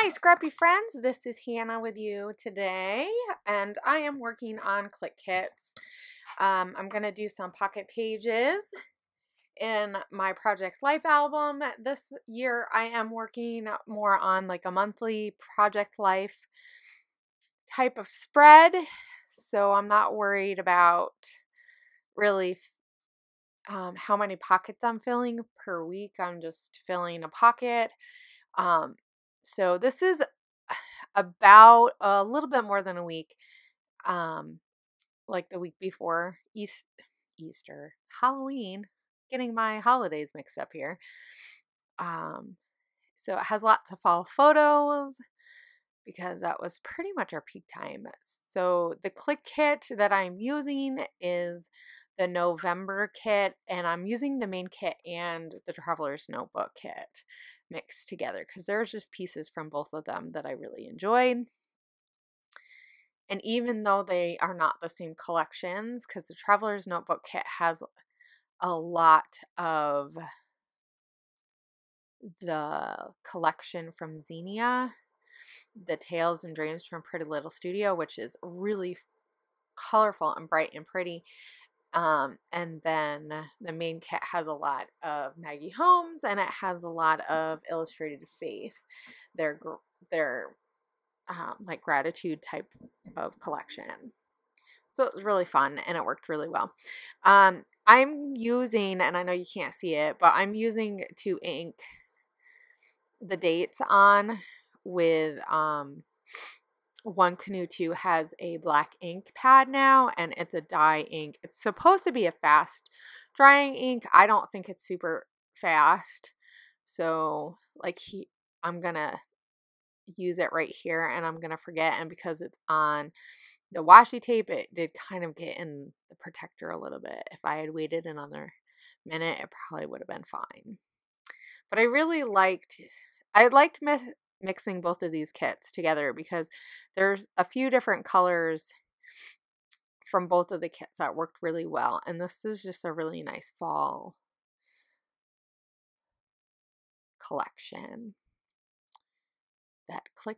Hi, Scrappy friends. This is Hannah with you today, and I am working on Clique Kits. I'm going to do some pocket pages in my Project Life album. This year I am working more on like a monthly Project Life type of spread, so I'm not worried about really how many pockets I'm filling per week. I'm just filling a pocket. So this is about a little bit more than a week, like the week before Easter, Halloween, getting my holidays mixed up here. So it has lots of fall photos because that was pretty much our peak time. So the Clique kit that I'm using is the November kit, and I'm using the main kit and the Traveler's Notebook kit mixed together because there's just pieces from both of them that I really enjoyed. And even though they are not the same collections, because the Traveler's Notebook kit has a lot of the collection from Xenia, the Tales and Dreams from Pretty Little Studio, which is really colorful and bright and pretty. And then the main kit has a lot of Maggie Holmes, and it has a lot of Illustrated Faith. Their like gratitude type of collection. So it was really fun and it worked really well. I'm using, and I know you can't see it, but I'm using to ink the dates on with One Canoe 2 has a black ink pad now, and it's a dye ink. It's supposed to be a fast drying ink. I don't think it's super fast. So like I'm gonna use it right here and I'm gonna forget, and because it's on the washi tape, it did kind of get in the protector a little bit. If I had waited another minute, it probably would have been fine. But I liked mixing both of these kits together because there's a few different colors from both of the kits that worked really well, and this is just a really nice fall collection that Clique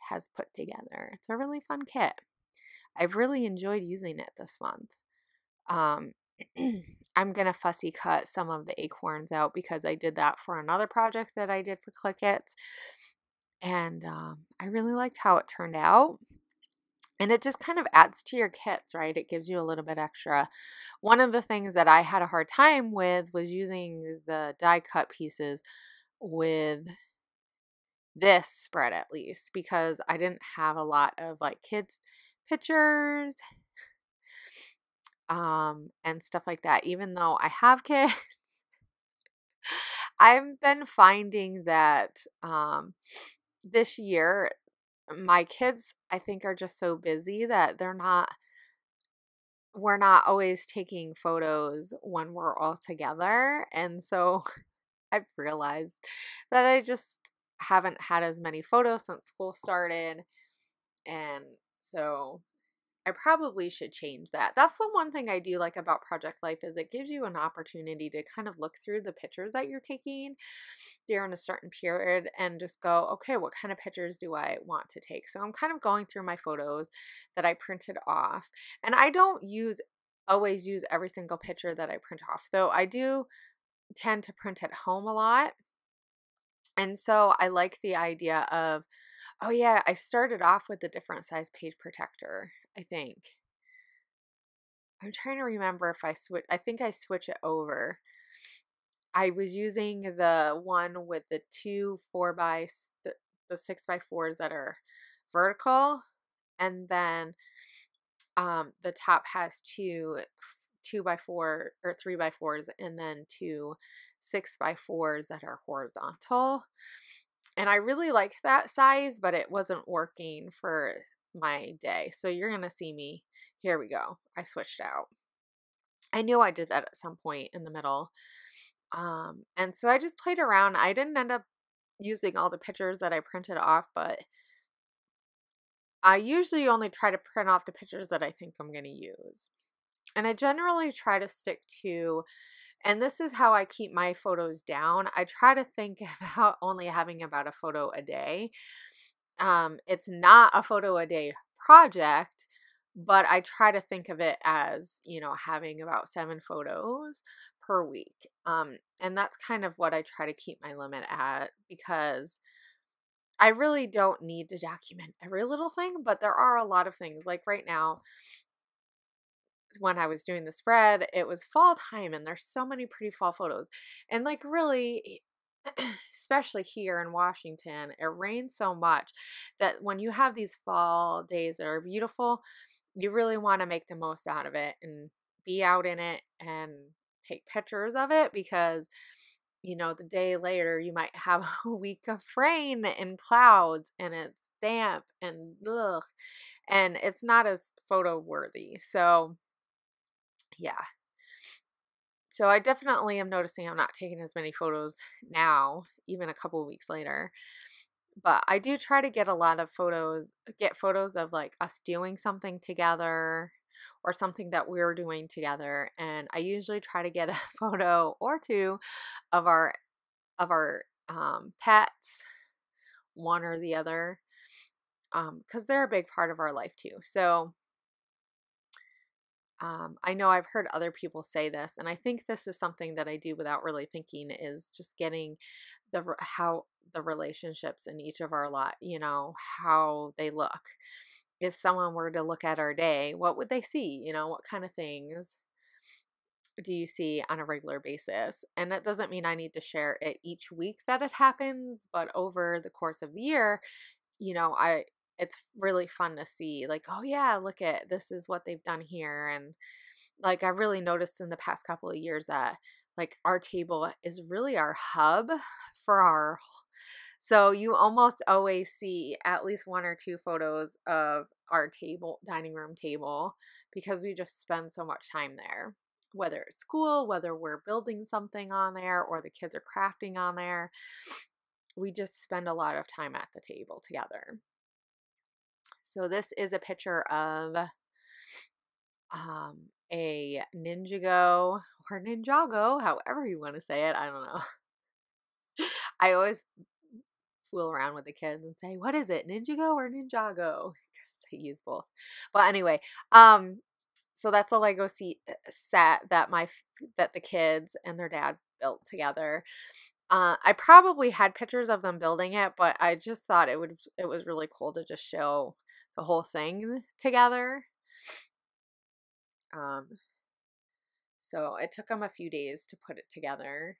has put together. It's a really fun kit. I've really enjoyed using it this month. I'm going to fussy cut some of the acorns out because I did that for another project that I did for Clique Kits. And I really liked how it turned out. And it just kind of adds to your kits, right? It gives you a little bit extra. One of the things that I had a hard time with was using the die cut pieces with this spread, at least, because I didn't have a lot of like kids pictures and stuff like that. Even though I have kids, I've been finding that this year my kids, I think, are just so busy that we're not always taking photos when we're all together. And so I've realized that I just haven't had as many photos since school started. And so I probably should change that. That's the one thing I do like about Project Life is it gives you an opportunity to kind of look through the pictures that you're taking during a certain period and just go, okay, what kind of pictures do I want to take? So I'm kind of going through my photos that I printed off, and I don't always use every single picture that I print off, though I do tend to print at home a lot. And so I like the idea of, oh yeah, I started off with a different size page protector, I think. I'm trying to remember if I think I switch it over. I was using the one with the the 6x4s that are vertical, and then the top has two 2x4 or 3x4s, and then two 6x4s that are horizontal. And I really liked that size, but it wasn't working for my day. So you're going to see me. Here we go. I switched out. I knew I did that at some point in the middle. And so I just played around. I didn't end up using all the pictures that I printed off, but I usually only try to print off the pictures that I think I'm going to use. And I generally try to stick to, and this is how I keep my photos down. I try to think about only having about a photo a day. It's not a photo a day project, but I try to think of it as, having about 7 photos per week. And that's kind of what I try to keep my limit at, because I really don't need to document every little thing, but there are a lot of things. Like right now, when I was doing the spread, it was fall time and there's so many pretty fall photos. And like really, especially here in Washington, it rains so much that when you have these fall days that are beautiful, you really want to make the most out of it and be out in it and take pictures of it, because the day later you might have a week of rain and clouds and it's damp and ugh, and it's not as photo worthy. So yeah. So I definitely am noticing I'm not taking as many photos now, even a couple of weeks later. But I do try to get photos of like us doing something together or something that we're doing together. And I usually try to get a photo or two of our pets, one or the other, because they're a big part of our life too. So I know I've heard other people say this, and I think this is something that I do without really thinking, is just getting how the relationships in each of our lot, how they look. If someone were to look at our day, what would they see? What kind of things do you see on a regular basis? And that doesn't mean I need to share it each week that it happens, but over the course of the year, I it's really fun to see, like, oh yeah, look at this is what they've done here. And like I've really noticed in the past couple of years that like our table is really our hub for our, so you almost always see at least 1 or 2 photos of our dining room table, because we just spend so much time there, whether it's school, whether we're building something on there or the kids are crafting on there. We just spend a lot of time at the table together. So this is a picture of a Ninjago or Ninjago, however you want to say it. I don't know. I always fool around with the kids and say, "What is it, Ninjago or Ninjago?" Because they use both. But anyway, so that's a Lego set that the kids and their dad built together. I probably had pictures of them building it, but I just thought it was really cool to just show the whole thing together. So it took them a few days to put it together.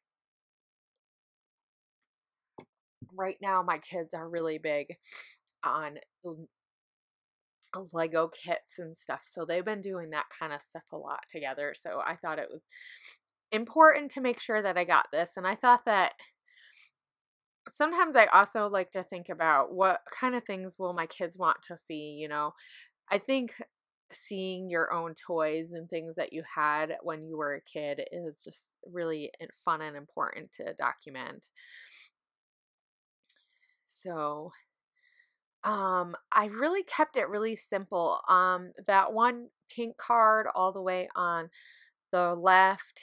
Right now, my kids are really big on Lego kits and stuff, so they've been doing that kind of stuff a lot together. So I thought it was important to make sure that I got this, and I thought that sometimes I also like to think about what kind of things will my kids want to see. I think seeing your own toys and things that you had when you were a kid is just really fun and important to document. So I really kept it really simple. That one pink card all the way on the left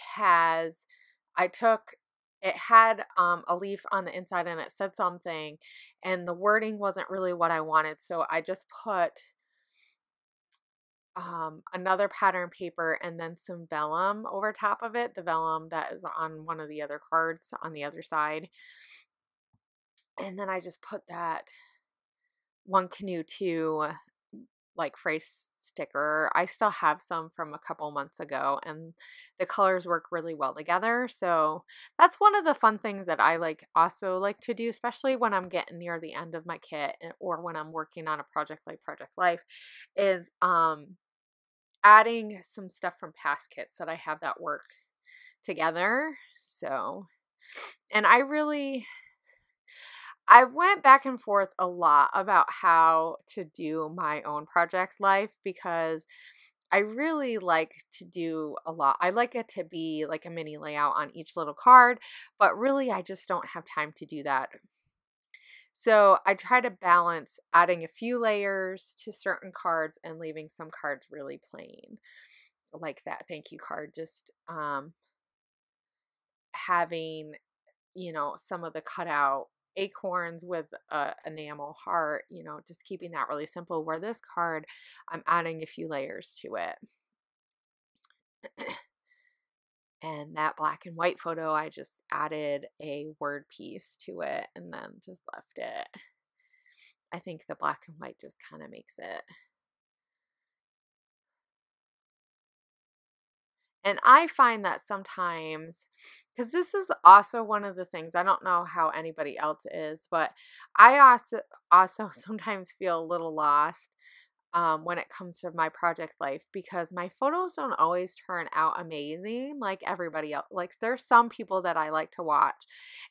it had a leaf on the inside and it said something, and the wording wasn't really what I wanted, so I just put another pattern paper and then some vellum over top of it, the vellum that is on one of the other cards on the other side. And then I just put that One Canoe 2 like phrase sticker. I still have some from a couple months ago, and the colors work really well together. So that's one of the fun things that I also like to do, especially when I'm getting near the end of my kit or when I'm working on a project like Project Life, is adding some stuff from past kits that I have that work together. So, and I went back and forth a lot about how to do my own project life, because I really like to do a lot. I like it to be like a mini layout on each little card, but really I just don't have time to do that. So I try to balance adding a few layers to certain cards and leaving some cards really plain, like that thank you card, just having some of the cutout acorns with a enamel heart, just keeping that really simple. Where this card, I'm adding a few layers to it. And that black and white photo, I just added a word piece to it and then just left it. I think the black and white just kind of makes it. And I find that sometimes, because this is also one of the things, I don't know how anybody else is, but I also sometimes feel a little lost when it comes to my project life, because my photos don't always turn out amazing like everybody else. Like there's some people that I like to watch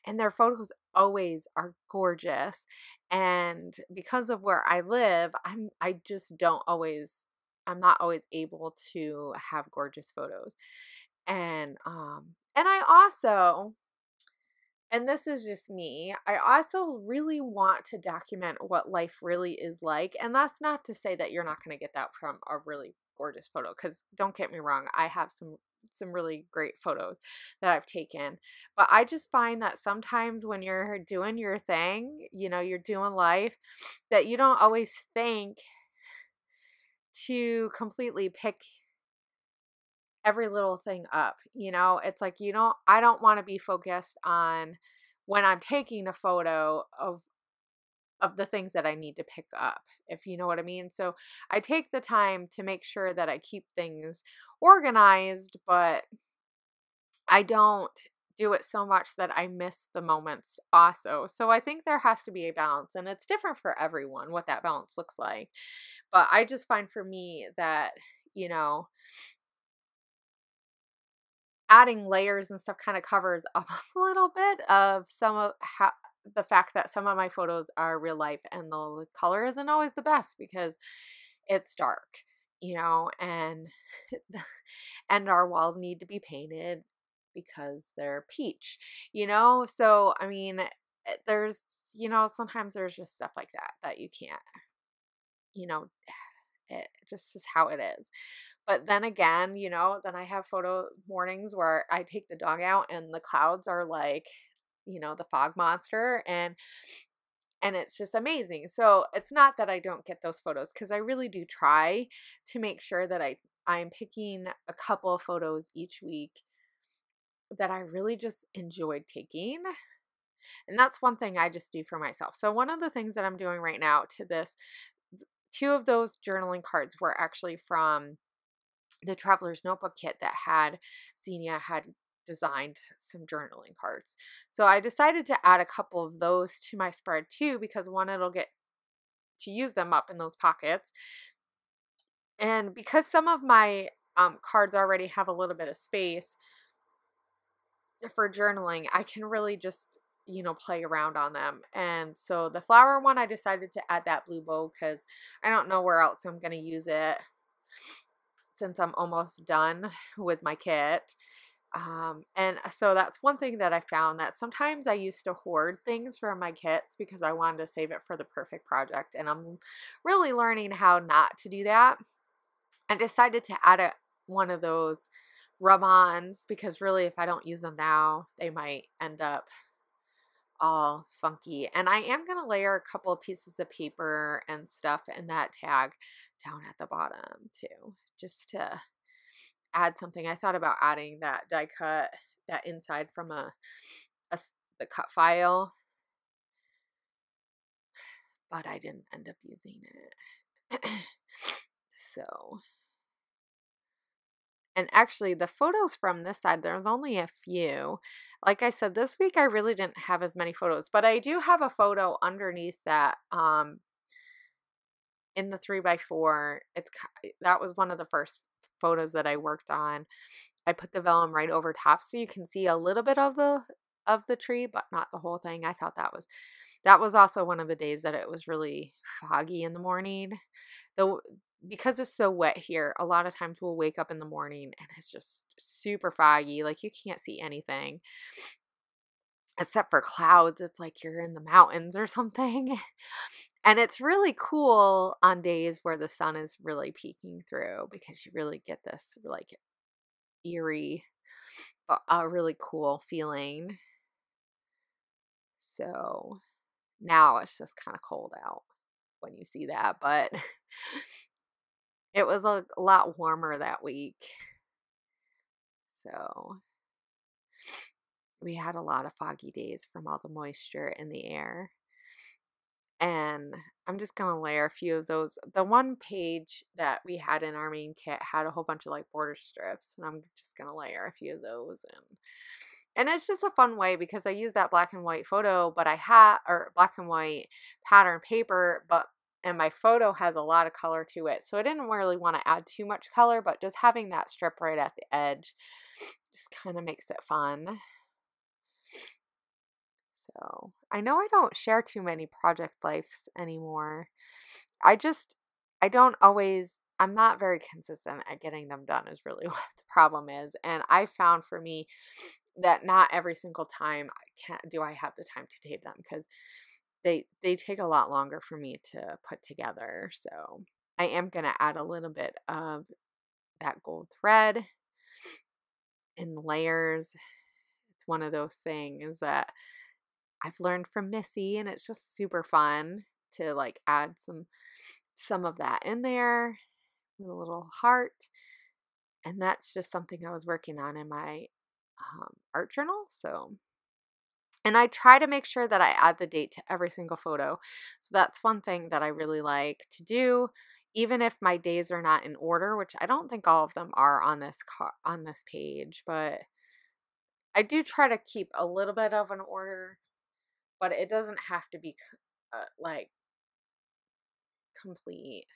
and their photos always are gorgeous. And because of where I live, I just don't always I'm not always able to have gorgeous photos. And I also, and this is just me, I also really want to document what life really is like. And that's not to say that you're not going to get that from a really gorgeous photo, because don't get me wrong, I have some really great photos that I've taken. But I just find that sometimes when you're doing your thing, you're doing life, that you don't always think to completely pick every little thing up. It's like, I don't want to be focused on when I'm taking a photo of the things that I need to pick up, if you know what I mean. So I take the time to make sure that I keep things organized, but I don't do it so much that I miss the moments also. So I think there has to be a balance, and it's different for everyone what that balance looks like. But I just find for me that, you know, adding layers and stuff kind of covers up a little bit of some of the fact that some of my photos are real life and the color isn't always the best because it's dark, and and our walls need to be painted because they're peach, so I mean, there's, sometimes there's just stuff like that you can't, you know it just is how it is. But then again, then I have photo mornings where I take the dog out and the clouds are like, the fog monster, and it's just amazing. So it's not that I don't get those photos, because I really do try to make sure that I'm picking a couple of photos each week that I really just enjoyed taking. And that's one thing I just do for myself. So one of the things that I'm doing right now to this, two of those journaling cards were actually from the Traveler's Notebook kit that Xenia had designed some journaling cards. So I decided to add a couple of those to my spread too, because one, it'll get to use them up in those pockets. And because some of my cards already have a little bit of space for journaling, I can really just, play around on them. And so the flower one, I decided to add that blue bow because I don't know where else I'm going to use it since I'm almost done with my kit. And so that's one thing that I found, that sometimes I used to hoard things from my kits because I wanted to save it for the perfect project. And I'm really learning how not to do that. I decided to add one of those rub-ons because really, if I don't use them now, they might end up all funky. And I am going to layer a couple of pieces of paper and stuff in that tag down at the bottom too, just to add something. I thought about adding that die cut, that inside from the cut file, but I didn't end up using it. So, and actually the photos from this side, there's only a few. Like I said, this week I really didn't have as many photos, but I do have a photo underneath that in the 3x4. That was one of the first photos that I worked on. I put the vellum right over top so you can see a little bit of the tree, but not the whole thing. I thought that was also one of the days that it was really foggy in the morning. Though, because it's so wet here, a lot of times we'll wake up in the morning and it's just super foggy. Like you can't see anything except for clouds. It's like you're in the mountains or something. And it's really cool on days where the sun is really peeking through, because you really get this like eerie, a really cool feeling. So Now it's just kind of cold out when you see that, but it was a lot warmer that week. So we had a lot of foggy days from all the moisture in the air. And I'm just going to layer a few of those. The one page that we had in our main kit had a whole bunch of like border strips, and I'm just going to layer a few of those in. And it's just a fun way because I use that black and white photo, but or black and white pattern paper, and my photo has a lot of color to it. So I didn't really want to add too much color, but just having that strip right at the edge just kind of makes it fun. So I know I don't share too many project lives anymore. I'm not very consistent at getting them done is really what the problem is. And I found for me that not every single time I have the time to tape them, because they take a lot longer for me to put together. So I am going to add a little bit of that gold thread in the layers. It's one of those things that I've learned from Missy, and it's just super fun to like add some of that in there with a little heart. And that's just something I was working on in my art journal. So, and I try to make sure that I add the date to every single photo. So that's one thing that I really like to do, even if my days are not in order, which I don't think all of them are on this page, but I do try to keep a little bit of an order, but it doesn't have to be like complete.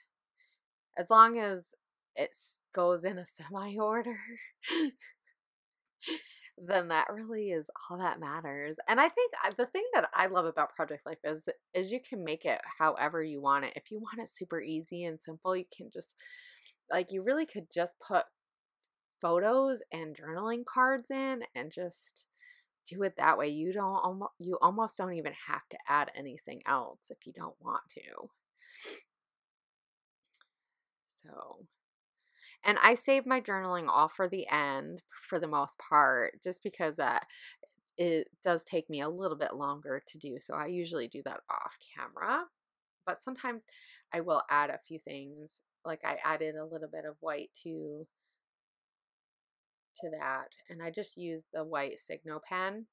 As long as it goes in a semi-order, then that really is all that matters. And I think the thing that I love about Project Life is you can make it however you want it. If you want it super easy and simple, you can just, like, you really could just put photos and journaling cards in and just do it that way. You almost don't even have to add anything else if you don't want to. So, and I save my journaling all for the end for the most part, just because it does take me a little bit longer to do. So I usually do that off camera, but sometimes I will add a few things. Like I added a little bit of white to that, and I just use the white Signo pen.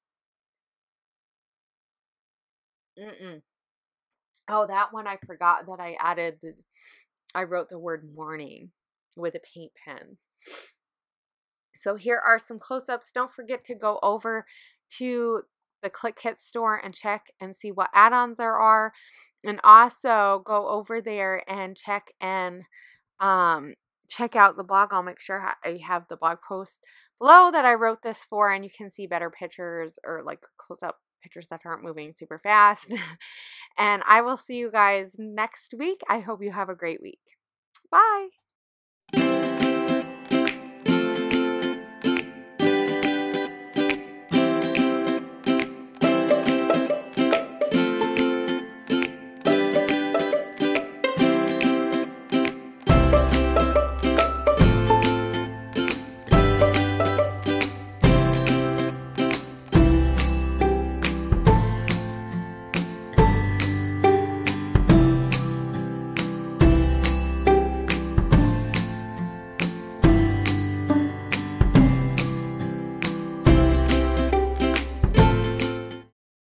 Oh, that one I forgot that I wrote the word morning with a paint pen. So here are some close-ups. Don't forget to go over to the Clique Kit store and check and see what add-ons there are. And also go over there and check out the blog. I'll make sure I have the blog post below that I wrote this for, and you can see better pictures, or like close-up pictures that aren't moving super fast. And I will see you guys next week. I hope you have a great week. Bye.